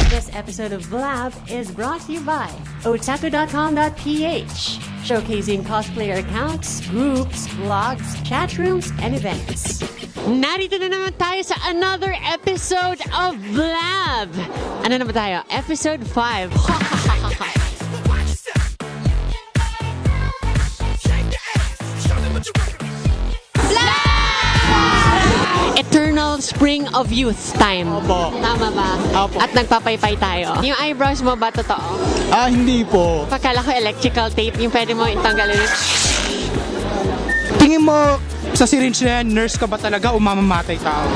This episode of Blab is brought to you by otaku.com.ph, showcasing cosplayer accounts, groups, blogs, chat rooms, and events. Narito na naman tayo sa another episode of Blab. Ano naman tayo? Episode 5. Eternal Spring of Youth time. Opo. Tama ba? Opo. At nagpapaypay tayo. Yung eyebrows mo ba totoo? Hindi po. Pagkala ko electrical tape, yung pwede mo itanggalin. Tingin mo sa syringe na yan, nurse ka ba talaga o mamamatay tao?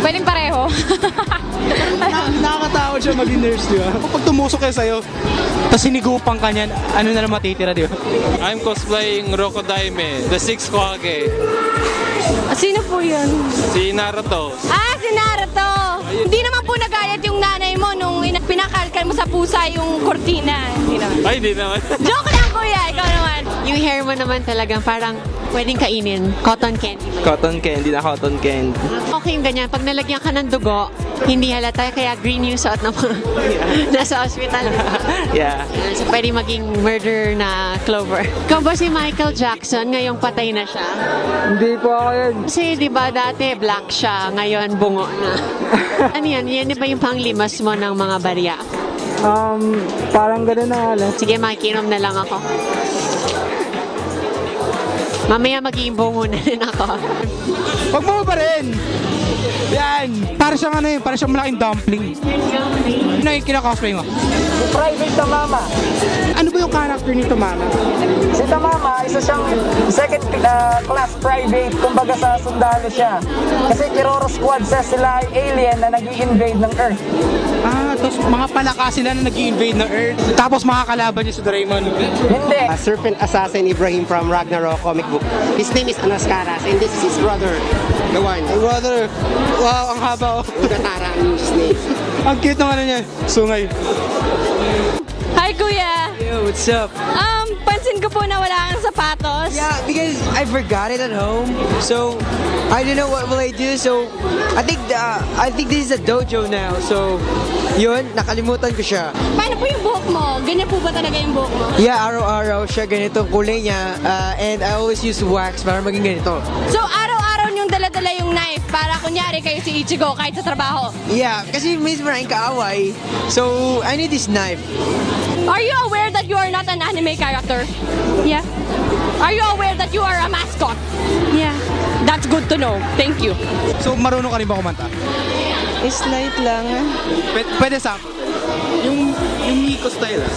Pwedeng pareho. Nakakatakot siya maging nurse, di ba? Kapag tumusok kayo sa'yo, tapos hinigupan ka niyan, ano na lang matitira, di ba? I'm cosplaying Rokodaime, the Sixth Hokage. Sino po yun? Si Naruto. Si Naruto! Hindi naman po nagalit yung nanay mo nung pinakalkal mo sa pusa yung kortina. Hindi naman. Ay, di naman. Joke lang kuya, ikaw naman. Yung hair mo naman talagang parang pwedeng kainin. Cotton candy. Cotton candy na cotton candy. Okay yung ganyan. Pag nalagyan ka ng dugo, hindi halata. Kaya green yung suot na nasa hospital. Yeah. So pwede maging murder na Clover. Ikaw ba si Michael Jackson? Ngayong patay na siya? Hindi po ako yun. Kasi di ba dati black siya, ngayon bungo na. Ano yan? Yan di ba yung panglimas mo ng mga barya? Parang gano'n na nga lang. Sige, makikinom na lang ako. Mamaya magiging bungo na rin ako. Huwag mo pa rin! Yan! Para siyang ano yun, para siyang malaking dumpling. Ano yung kinakosplay mo? Private na mama. Ano ba yung character nito, Mama? Si Tamama, isa siyang second class private, kumbaga sa sundalo siya. Kasi Kiroro Squad says sila ay alien na nag-i-invade ng Earth. Tapos mga palaka sila na nag-i-invade ng Earth. Tapos makakalaban niya si Doraemon. Hindi. Serpent Assassin Ibrahim from Ragnarok comic book. His name is Anaskaras and this is his brother, the one. Brother, wow, ang haba oh. Ugatara is his name. Ang cute ng ano niya, sungay. Hi kuya! Yo, what's up? Pansin ko po na wala kang sapatos. Yeah, because I forgot it at home. So, I don't know what will I do. So, I think this is a dojo now. So, yun, nakalimutan ko siya. Paano po yung buhok mo? Ganyan po ba talaga yung buhok mo? Yeah, araw-araw siya ganitong kulay niya. And I always use wax para maging ganito. So araw-araw niyong dala-dala yung knife para kunyari kayo si Ichigo kahit sa trabaho. Yeah, kasi minsan maraming kaaway. So, I need this knife. Are you aware that you are not an anime character? Yeah. Are you aware that you are a mascot? Yeah. That's good to know. Thank you. So, marunong ka rin ba kumanta? Slight lang. Pwede sa yung Miko style ah.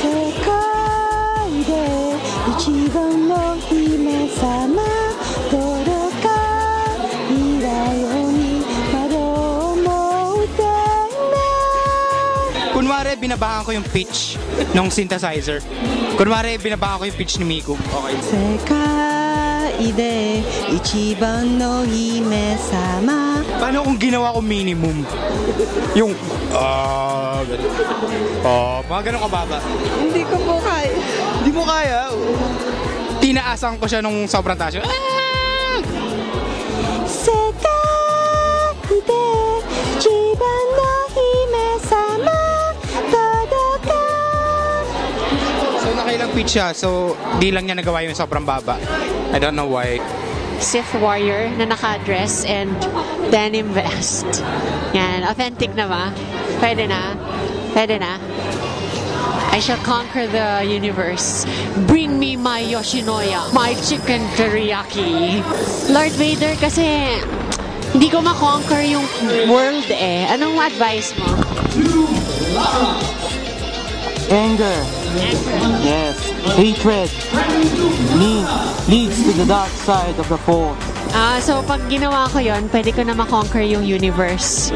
世界で一番の姫様届かないように窓を持ってね Kunwari, binabahan ko yung pitch ng synthesizer. Kunwari, binabahan ko yung pitch ni Miko. Okay. 世界で一番の姫様 Paano kung ginawa ko minimum? Yung, ganun. Mga ganun kababa. Hindi ko po kaya. Hindi mo kaya. Tinaasan ko siya nung sobrang taas. 世界で一番の姫様届か So, nakailang pitch siya. So, di lang niya nagawa yung sobrang baba. I don't know why. Sith warrior na naka-dress and denim vest. Yan, authentic na ba? Pwede na? Pwede na? I shall conquer the universe. Bring me my Yoshinoya, my chicken teriyaki. Lord Vader, kasi hindi ko ma-conquer yung world eh. Anong advice mo? Anger. Yes. Hatred leads to the dark side of the force. So pag ginawa ko yon, pwede ko na ma-conquer yung universe.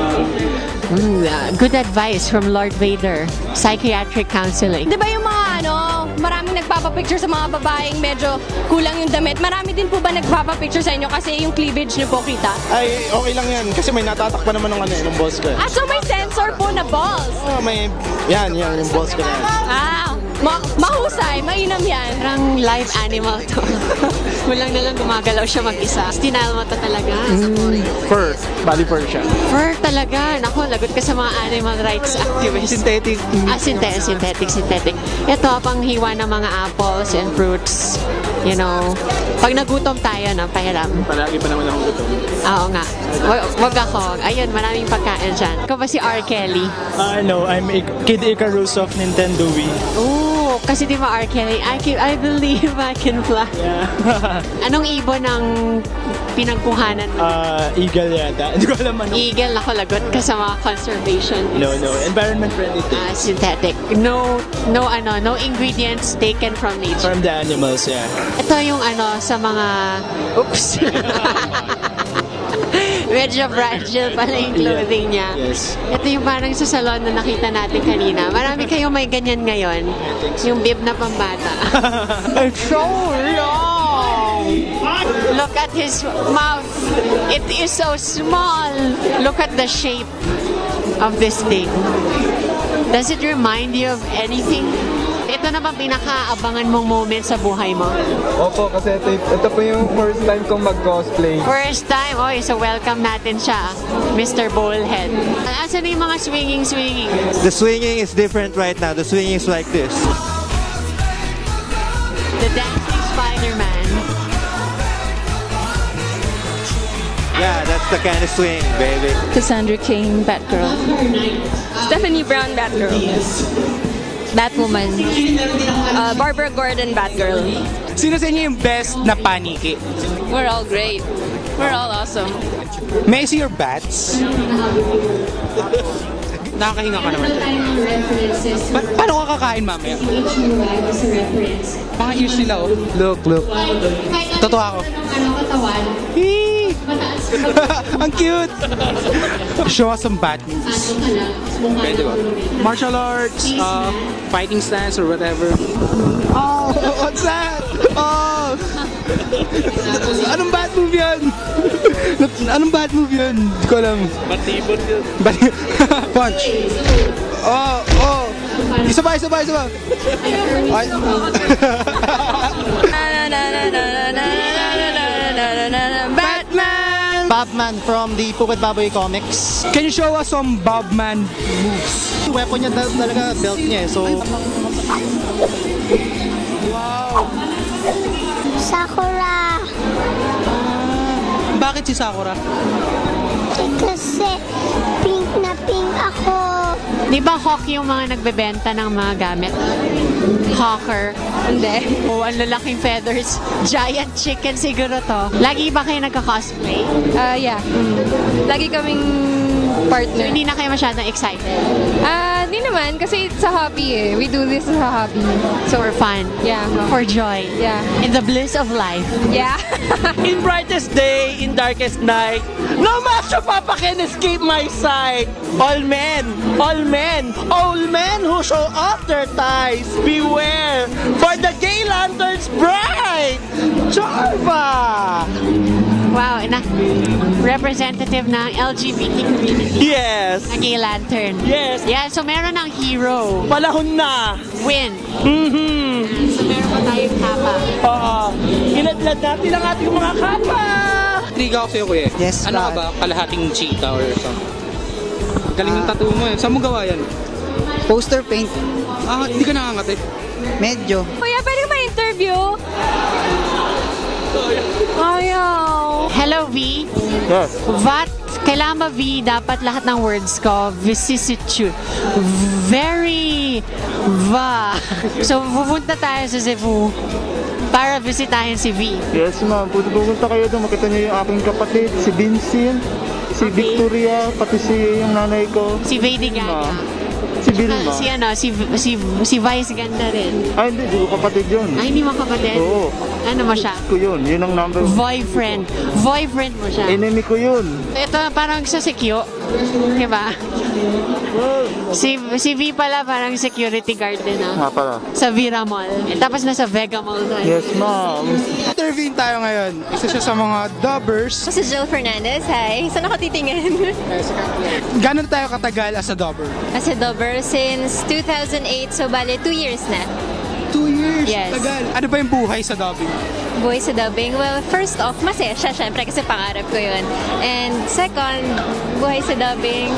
Good advice from Lord Vader. Psychiatric counseling. Di ba yung mga maraming nagpapapicture sa mga babaeng medyo kulang yung damit? Marami din po ba nagpapapicture sa inyo kasi yung cleavage niyo po kita? Ay, okay lang yan. Kasi may natatakpan naman ng boss ko. So may sensor po na balls? May, yan, yung boss ko na yan. Mahusay, mainam yan. Parang live animal to. Walang na lang gumagalaw siya mag-isa. Tinal mo to talaga. Fur. Bali fur siya. Fur talaga. Naku, lagot ka sa mga animal rights activists. Synthetic. Synthetic. Ito, panghiwa ng mga apples and fruits. You know, pag nagutom tayo, no, pahiram. Palagi pa naman akong gutom. Oo nga. Wag ako. Ayun, maraming pagkain dyan. Ikaw ba si R. Kelly? No, I'm Kid Icarus of Nintendo Wii. Oo, kasi di ba R. Kelly, I believe I can fly. Yeah. Anong ibon ng pinagkuhanan mo? Eagle yata. Hindi ko alam ano. Eagle, ako lagot ka sa mga conservation. No. Environment friendly thing. Synthetic. No ingredients taken from nature. From the animals, yeah. Ito yung sa mga, oops. Medyo fragile pala yung clothing niya. Yes. Ito yung parang sa salon na nakita natin kanina. Marami kayong may ganyan ngayon. Yung bib na pambata. It's so long! Look at his mouth. It is so small. Look at the shape of this thing. Does it remind you of anything? Ito na ba pinaka-abangan mong moment sa buhay mo? Opo, kasi ito po yung first time kong mag-cosplay. First time? Oy, so welcome natin siya, Mr. Bowlhead. Asan na yung mga swinging? The swinging is different right now. The swinging is like this. The dancing Spider-Man. Yeah, that's the kind of swing, baby. Cassandra Cain, Batgirl. Stephanie Brown, Batgirl. Batwoman. Barbara Gordon, Batgirl. Sino sa inyo yung best na paniki? We're all great. We're all awesome. May I see your bats? Nakakahinga ka naman. Paano ka kakain mamaya? Mga ears nila, oh. Look. Totoo ako. Ang cute! Show us some bat moves. Pwede ba? Martial arts, fighting stance or whatever. Oh, what's that? Oh! Anong bat move yan? Anong bat move yan? Hindi ko alam. Batibot yun. Punch. Oh. Isa pa. Ay. Bobman from the Pukit Baboy comics. Can you show us some Bobman moves? Weapon niya talaga, belt niya eh. So, wow. Sakura. Bakit si Sakura? Kasi pink na pink ako. Di ba hawk yung mga nagbebenta ng mga gamit? Hawker. Hindi. Oh, ang lalaking feathers. Giant chicken siguro to. Lagi ba kayo nagka-cosplay? Yeah. Lagi kaming partner. So, hindi na kayo masyadong excited? Di naman, kasi it's a hobby eh. We do this as a hobby. So, for fun? Yeah. For joy? Yeah. In the bliss of life? Yeah. In brightest day, in darkest night, no master papa can escape my sight. All men who show off their ties, beware, for the gay lanterns bright. Charva! Wow, representative ng LGBT community. Yes. Na gay lantern. Yes. Yeah, so meron ng hero. Palahon na. Win. Mm-hmm. So meron pa tayong kapa. Iladlad natin ang ating mga kapa. Triga ako sa'yo, kuya. Yes, ano ka ba? Kalahating cheetah or something? Galing ng tattoo mo eh. Saan mo gawa yan? Poster paint. Hindi ka nakangati. Medyo. Kuya, pwede ka ma-interview? Ayaw. Hello, V. Yes. Kailangan ba, V, dapat lahat ng words ko, vicissitude. Very, So, pupunta tayo sa Cebu para bisitahin si V. Yes, ma'am. Pupunta kayo doon. Makita niyo yung aking kapatid, si Vincent, si Victoria, pati si yung nanay ko. Si Vady Gaga. Si Vilma. Si Vice ganda rin. Ay, hindi ko kapatid yun. Ay, hindi mo kapatid? Oo. Ano mo siya? Ko yun. Yun ang number. Boyfriend mo siya. Enemy ko yun. Ito parang sa Sikyo. Diba? Si V pala parang security guard din, Nga pala. sa Vira Mall. Tapos nasa Vega Mall tayo. Yes, ma'am. Interviewin tayo ngayon. Isa siya sa mga dubbers. Si Jill Fernandez, hi. Saan ako titingin? Gano'n tayo katagal as a dubber? As a dubber since 2008, so bale 2 years na. 2 years? Yes. Tagal. Ano ba yung buhay sa dubbing? Buhay sa dubbing? Well, first off, masaya siya, syempre, kasi pangarap ko yun. And second, buhay sa dubbing,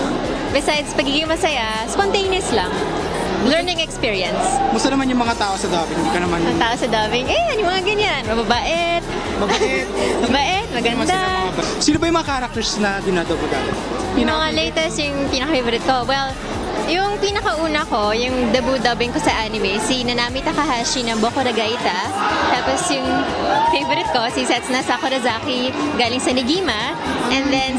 besides pagiging masaya, spontaneous lang. Learning experience. Musta naman yung mga tao sa dubbing? Hindi ka naman... Ang tao sa dubbing, yung mga ganyan. Mababait. Mabait, maganda. Sino ba yung mga characters na dinadub mo dati? Yung mga latest, yung pinaka-favorite ko. Well, yung pinakauna ko, yung debut dubbing ko sa anime, si Nanami Takahashi ng Boku no Gaita. Tapos yung favorite ko, si Setsuna Sakurazaki galing sa Negima. And then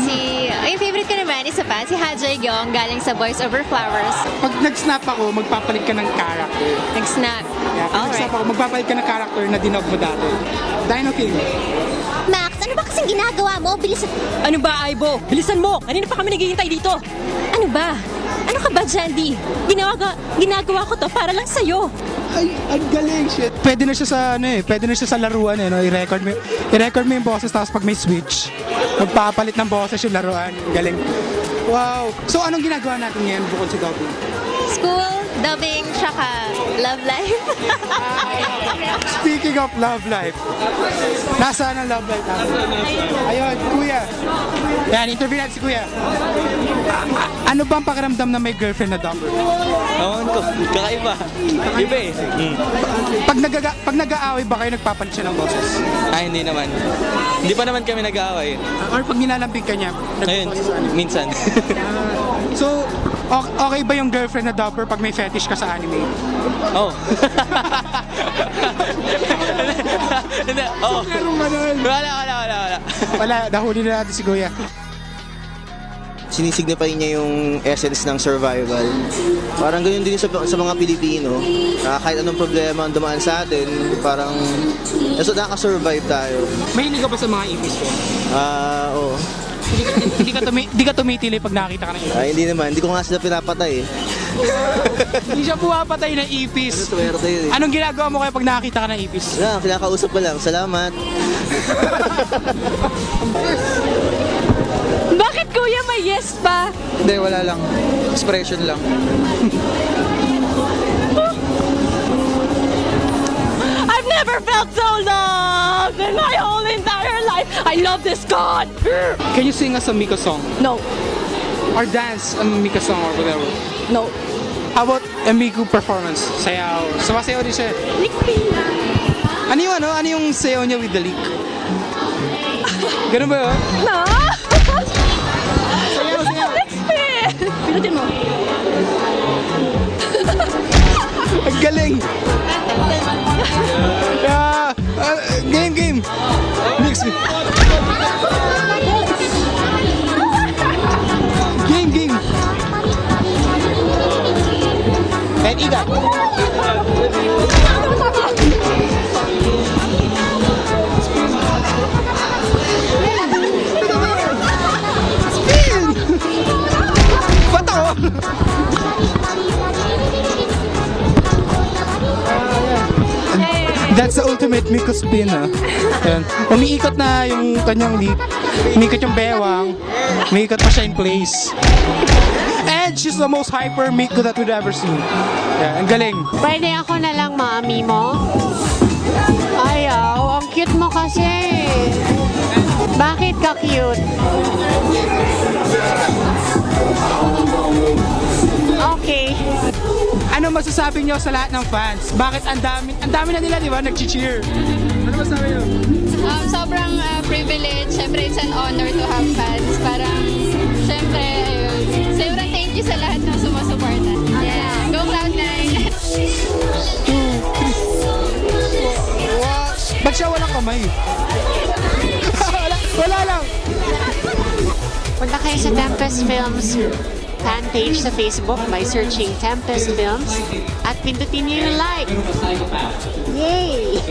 yung favorite ko naman, isa pa, si Hajay Gyong galing sa Boys Over Flowers. Pag nag-snap ako, magpapalit ka ng character. Nag-snap? Yeah, pag nag-snap ako, magpapalit ka ng character na dinub mo dati. Dino King. Max, ano ba kasing ginagawa mo? Bilisan... Ano ba, Aibo? Bilisan mo! Kanina pa kami naghihintay dito! Ano ba? Ano ka ba, Jandy? Ginagawa ko to para lang sa'yo. Ay, ang galing, shit. Pwede na siya sa, pwede na siya sa laruan, no? I-record mo yung boses, tapos pag may switch, magpapalit ng boses yung laruan. Galing. Wow. So, anong ginagawa natin ngayon bukod sa dubbing? School, dubbing, tsaka love life. Speaking of love life, nasaan ang love life natin? Ayun, kuya. Yan, interview natin si kuya. Ano bang pakiramdam na may girlfriend na dubber? Ewan ko, kakaiba. Iba eh. Pag nag-aaway ba kayo, nagpapalit siya ng boses? Ay, hindi naman. Hindi pa naman kami nag-aaway. Or pag nilalambing ka niya, ayun, minsan. So, okay ba yung girlfriend na dubber pag may fetish ka sa anime? Oh. Hindi, oh. Wala. Wala, nahuli na natin si kuya. Sinisignify niya yung essence ng survival. Parang ganyan din sa mga Pilipino. Kahit anong problema ang dumaan sa atin, parang nakaka-survive tayo. Mahilig ka ba sa mga ipis ko? Oo. Hindi ka tumitili pag nakita ka ng ipis? Hindi naman. Hindi ko nga sila pinapatay eh. Hindi siya pumapatay ng ipis. Anong ginagawa mo kaya pag nakakita ka ng ipis? Wala, kinakausap ko lang. Salamat. Bakit kuya may yes pa? Hindi, wala lang. Expression lang. I've never felt so loved in my whole entire life. I love this God. Can you sing us a Miko song? No. Or dance a Miko song or whatever? No. How about a Miko performance? Sayaw. Sumasayaw din siya. Ano yung sayaw niya with the leak? Ganun ba yun? No. Sayaw. Pinutin mo. Ang galing. Game. Mix me. Game. And Ida. Spin! Ba't ako? That's the ultimate Miko spin, Ayan. Umiikot na yung kanyang leak. Umiikot yung bewang. Umiikot pa siya in place. And she's the most hyper Miko that we've ever seen. Yeah, ang galing. Pwede ako na lang mami mo? Ayaw, ang cute mo kasi. Bakit ka cute? Okay. Ano masasabi niyo sa lahat ng fans? Bakit ang dami na nila, di ba, nag-cheer? Ano masasabi niyo? Sobrang privilege. Siyempre, it's an honor to have fans. Parang, siyempre, sobrang thank you sa lahat ng sumusuporta. Yeah. Go Cloud9! Ba't siya walang kamay? wala lang. Punta kayo sa Tempest Films fan page sa Facebook by searching Tempest Films at pindutin niyo yung like. Yay!